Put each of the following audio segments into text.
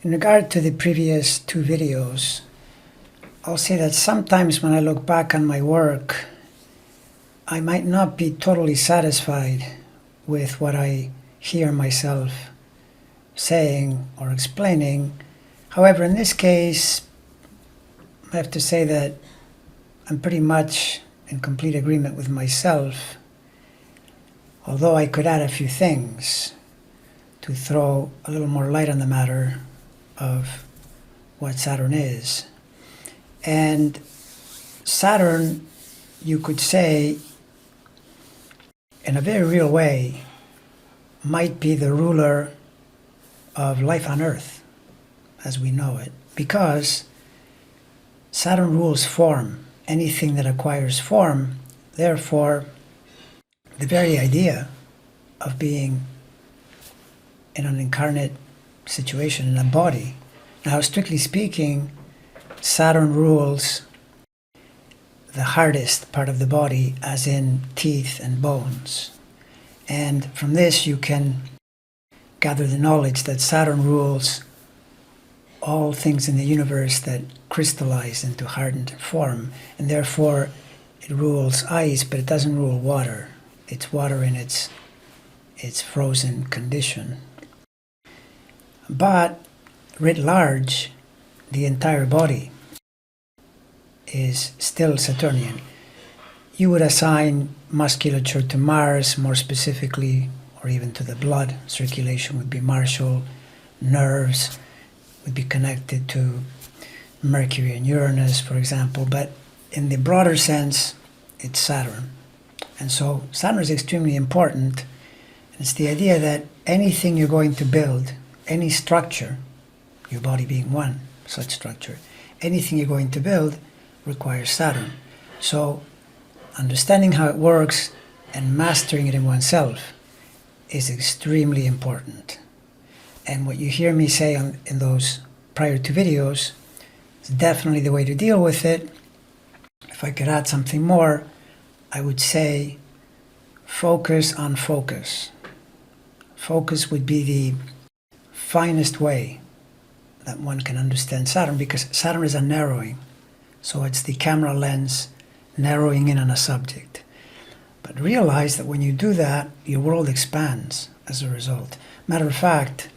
In regard to the previous two videos, I'll say that sometimes when I look back on my work, I might not be totally satisfied with what I hear myself saying or explaining. However, in this case, I have to say that I'm pretty much in complete agreement with myself, although I could add a few things to throw a little more light on the matter of what Saturn is. And Saturn, you could say, in a very real way, might be the ruler of life on Earth as we know it, because Saturn rules form, anything that acquires form. Therefore, the very idea of being in an incarnate situation, in a body. Now, strictly speaking, Saturn rules the hardest part of the body, as in teeth and bones. And from this you can gather the knowledge that Saturn rules all things in the universe that crystallize into hardened form, and therefore it rules ice, but it doesn't rule water. It's water in its frozen condition. But writ large, the entire body is still Saturnian. You would assign musculature to Mars, more specifically, or even to the blood circulation would be Martial. Nerves would be connected to Mercury and Uranus, for example. But in the broader sense, it's Saturn. And so Saturn is extremely important. It's the idea that anything you're going to build, any structure, your body being one such structure, anything you're going to build requires Saturn. So understanding how it works and mastering it in oneself is extremely important. And what you hear me say in those prior two videos is definitely the way to deal with it. If I could add something more, I would say focus on focus. Focus would be the finest way that one can understand Saturn, because Saturn is a narrowing. So it's the camera lens narrowing in on a subject. But realize that when you do that, your world expands as a result. Matter of fact,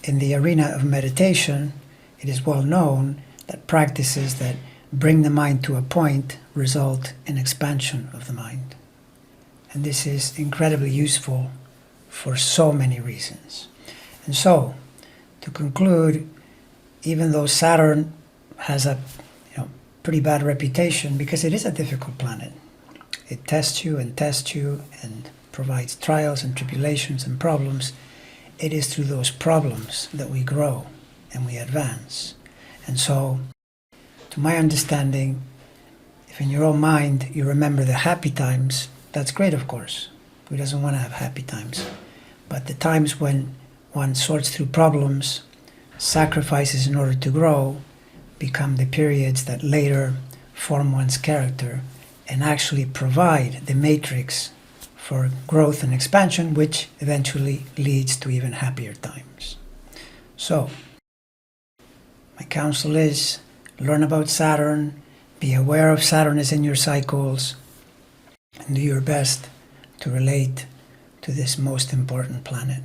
in the arena of meditation, it is well known that practices that bring the mind to a point result in expansion of the mind. And this is incredibly useful for so many reasons. And so, to conclude, even though Saturn has a pretty bad reputation, because it is a difficult planet, it tests you and provides trials and tribulations and problems. It is through those problems that we grow and we advance. And so, to my understanding, if in your own mind you remember the happy times, that's great, of course. Who doesn't want to have happy times? But the times when one sorts through problems, sacrifices in order to grow, become the periods that later form one's character and actually provide the matrix for growth and expansion, which eventually leads to even happier times. So, my counsel is learn about Saturn, be aware of Saturn is in your cycles, and do your best to relate to this most important planet.